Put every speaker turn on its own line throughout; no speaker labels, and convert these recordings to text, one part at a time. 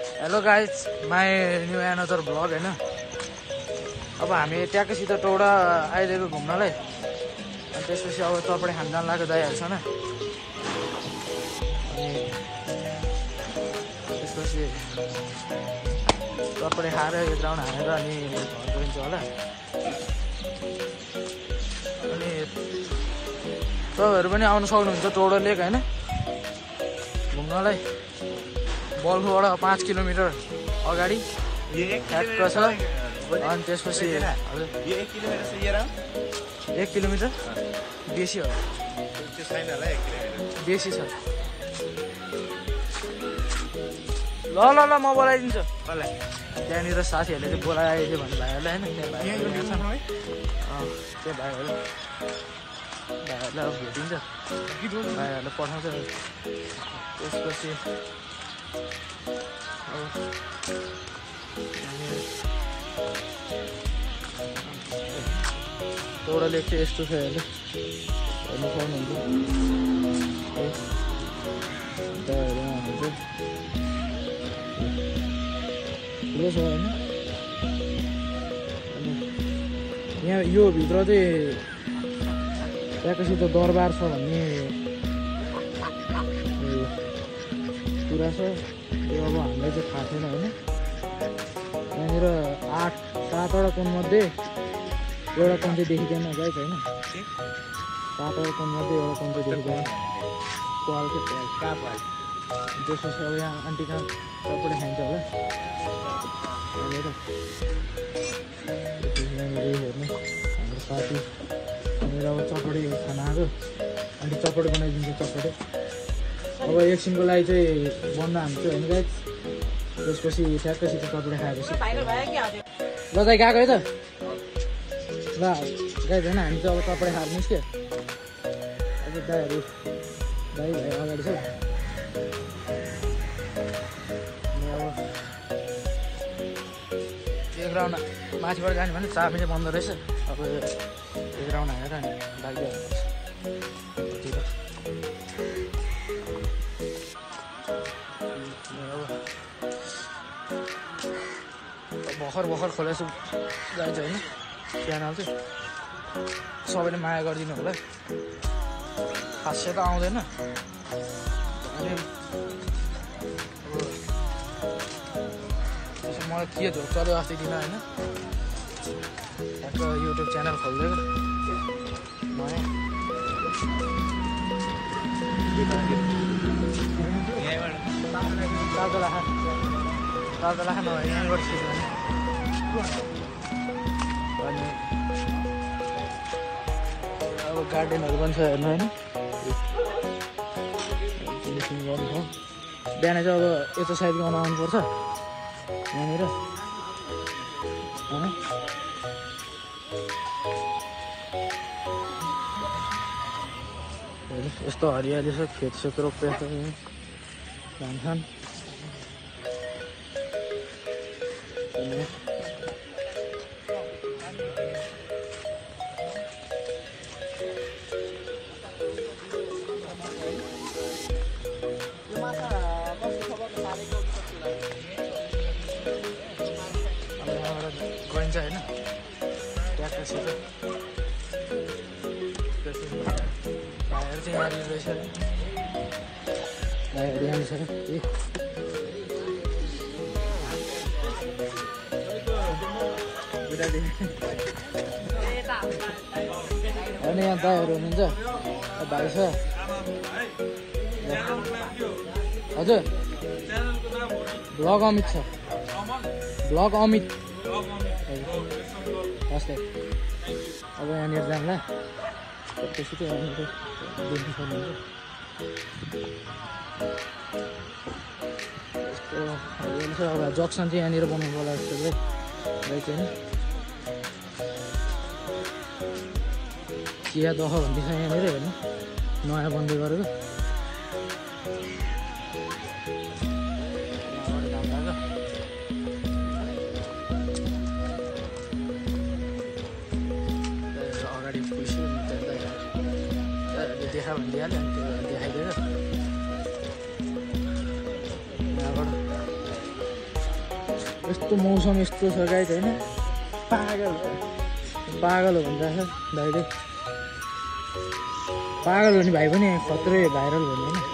Hello guys my new another blog होइन। अब हामी ट्याक्कैसित टौडा आइदिएको घुम्नलाई, अनि त्यसपछि अब चपडी खान जान लाग्यो दाइहाल्छ होइन। अनि त्यसपछि चपडी खाएर एक राउन्ड हानेर अनि घर गइन्छ होला। अनि तपाईँहरू पनि आउनु सक्नुहुन्छ टौडा लेक होइन घुम्नलाई। बल्खुबाट 5 किलोमिटर अगाडि ठ्याक्क छ। अनि त्यसपछि 1 किलोमिटर बेसी हो, बेसी छ। ल ल ल म बोलाइदिन्छु। त्यहाँनिर साथीहरूले चाहिँ बोलाइदियो भने भाइहरूलाई होइन, त्यो भाइहरूलाई अब भेटिन्छ, भाइहरूलाई पठाउँछ। त्यसपछि टौडा लेक चाहिँ यस्तो छ हेर्नु सक्नुहुन्छ। ठुलो छ होइन। अनि यहाँ यो भित्र चाहिँ ट्याक्कैसित दरबार छ भन्ने कुरा छ। त्यो अब हामीलाई चाहिँ थाहा छैन होइन। यहाँनिर 7-8 कोणमध्ये एउटा कोण चाहिँ देखिँदैन गाइस होइन। 7-8 कोणमध्ये एउटा कोण चाहिँ देखिँदैन। पाल त्यसपछि अब यहाँ आन्टी कहाँ सबैले खाइन्छ होला यहाँनिर। यहाँनिर हेर्नु हाम्रो साथी यहाँनिर अब चपडी खान आएको। आन्टी चपडी बनाइदिन्छ। चपडी अब एकछिनको लागि चाहिँ बन्द हान्छु होइन गाइस। त्यसपछि ठ्याक्कसित चपडी खाएपछि ल दाइ गएको है त। ल गाइस होइन हामी चाहिँ अब चपडी खाएर निस्क्यो। अझ दाइहरू दाइ भाइ अगाडि छ। अनि अब एक राउन्ड माथिबाट जाने भने चाबी चाहिँ बन्द रहेछ। अब एक राउन्ड हानेर अनि लागिहाल्नुपर्छ। भर्खर खोलेछु जान्छ होइन च्यानल चाहिँ। सबैले माया गरिदिनु होला। खासै त आउँदैन। अनि त्यसो मलाई के झोक चल्यो अस्ति दिन होइन। ठ्याक्क युट्युब च्यानल खोलिदिएको नयाँ। ताजा लाखा नभए यहाँबाट सिक्यो भने। अनि अब गार्डनहरू पनि छ हेर्नु होइन। बिहान चाहिँ अब यता साइड गर्न आउनुपर्छ यहाँनिर होइन। यस्तो हरियाली छ। खेत रोपेको छ धान खान। गइन्छ होइन ट्याक्कसित। भाइहरू चाहिँ यहाँनिर रहेछ। भाइहरू यहाँ छ। होइन यहाँ दाइहरू हुनुहुन्छ। भाइ छ हजुर। ब्लग अमित छ। ब्लग अमित हस्। अब यहाँनिर जाउँला। त्यसपछि चाहिँ यहाँनिर देख्नु सक्नुहुन्छ। यस्तो अब जक्सन चाहिँ यहाँनिर बनाउनु होला जस्तो चाहिँ चाहिँ होइन। चिया दह भन्ने छ यहाँनिर हेर्नु नयाँ बन्दै गरेको। अगाडि पुग्छु देखा भनिदिइहाल्यो अनि त्यो देखाइदिएर यहाँबाट यस्तो मौसम यस्तो छ गाइस होइन पागल पागल हो भनिरहेको छ भाइले पागल हो नि भाइ पनि खत्रै भाइरल भयो नि होइन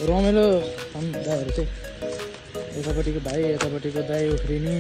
रमाइलो छन् दाइहरू चाहिँ यतापट्टिको भाइ यतापट्टिको दाइ उफ्रिने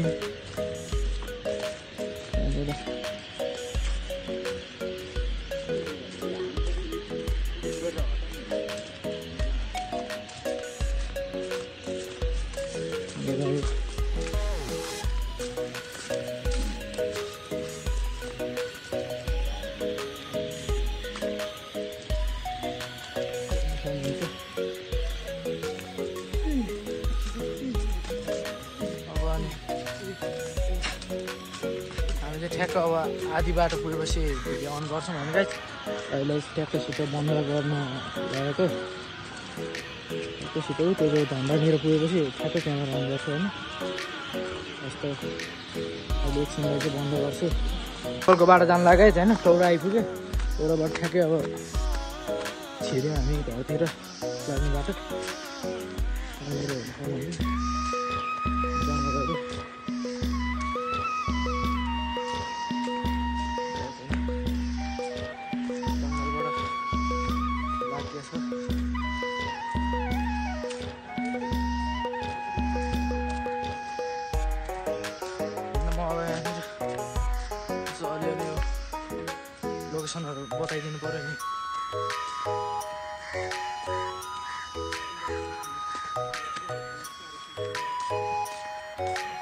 ठ्याक्क अब आधी बाटो पुगेपछि भिडियो अन गर्छौँ भने गाइस अहिले ठ्याक्क छिटो बन्द गर्न लागेको ठ्याक्क छिटो त्यो धन्दातिर पुगेपछि ठ्याक्क क्यामेरा अन गर्छु होइन यस्तो अहिले एकछिनलाई चाहिँ बन्द गर्छु टोलको बाटो जानु लाग्यो है होइन टौरा आइपुग्यो टौराबाट ठ्याक्कै अब छिर्यौँ हामी घरतिर लाग्ने बाटो जङ्गलहरू लोकेसनहरू बताइदिनु पर्यो नि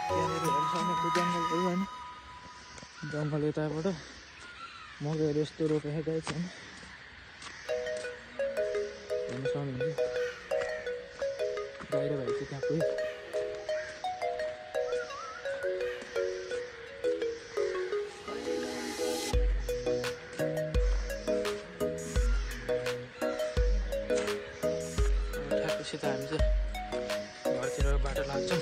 त्यहाँनिर हेर्नु जङ्गलहरू होइन जङ्गल यताबाट मकैहरू यस्तो रोपेको गाई छैन हेर्नु सक्नुहुन्छ बाहिर भाइ चाहिँ त्यहाँ पुग्यो त हामी चाहिँ घरतिर बाटो लाग्छौँ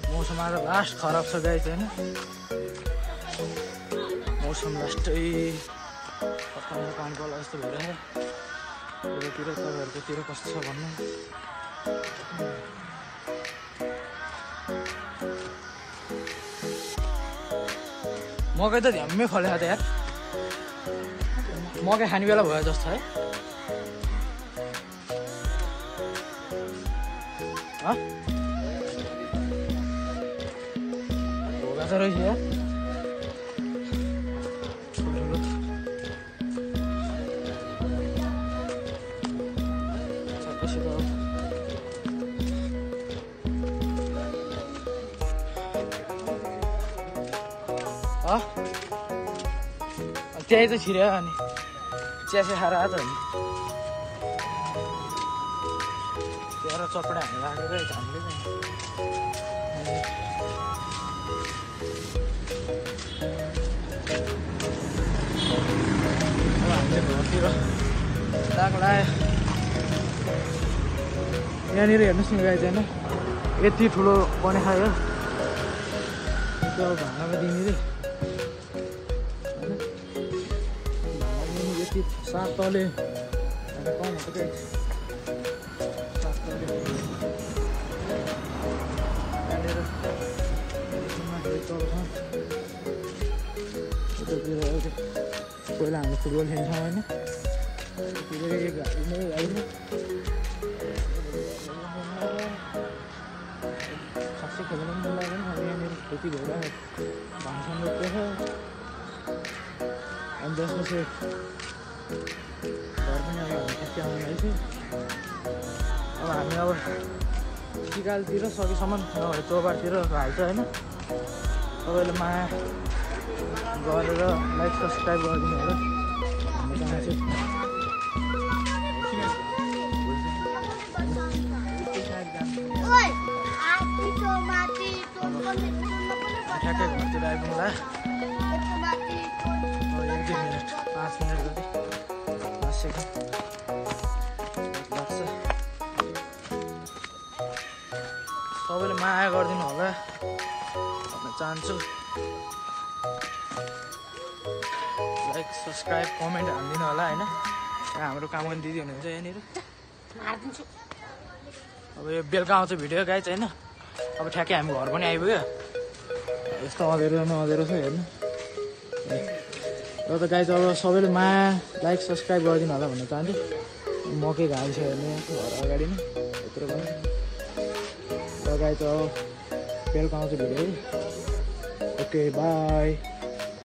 मौसम आज लास्ट खराब छ गाई चाहिँ होइन मौसम लास्टै खतम काम गर्ला जस्तो भइरहेको यतातिर तपाईँहरूकोतिर कस्तो छ भन्नु मकै त झ्याम्मै फलेको त यार मकै खाने बेला भयो जस्तो है भोगा छ रहेछ यार त्यही त छिर्यो अनि चिया खाएर आएको नि त्यहाँ चपडा हामी राखेर हामीले हामीले घरतिर दाग लाग्यो यहाँनिर हेर्नुहोस् न गाई चाहिँ यति ठुलो बने खायो त्यो भाँडामा दिने सात तले कम हुन्छ क्या सात तले त्यहाँनिर पहिला हामी फुटबल खेल्छौँ होइन गाडी नै होइन खासै खेल्नु पनि मन लाग्दैन अब यहाँनिर खेती भइरहेको धानसान रोपेको छ अनि त्यसपछि घर पनि अब हामी ठ्याक्कै आउनु लागेको अब हामी अब टिकालतिर सकेसम्म नभए चौबारतिर हाल्छ होइन तपाईँले माया गरेर लाइक सब्सक्राइब गरिदिनु होला हामी चाहन्छु ठ्याक्कै घरतिर आइपुग्ला 1-2 मिनट 5 मिनट जति 10 सेकेन्ड लाग्छ सबैले माया गरिदिनु होला भन्न चाहन्छु लाइक सब्सक्राइब कमेन्ट हालिदिनु होला होइन हाम्रो काम गर्ने दिदी हुनुहुन्छ यहाँनिर अब यो बेलुका आउँछ भिडियो गाइज होइन अब ठ्याक्कै हामी घर पनि आइपुग्यो यस्तो अँधेरो नअँधेरो छ हेर्नु र त गाइज अब सबैले माया लाइक सब्सक्राइब गरिदिनु होला भन्न चाहन्छु मकै घाइ छ हेर्नु घर अगाडि नै यत्रो पनि र गाइज अब बेलुका आउँछ भिडियो ओके बाई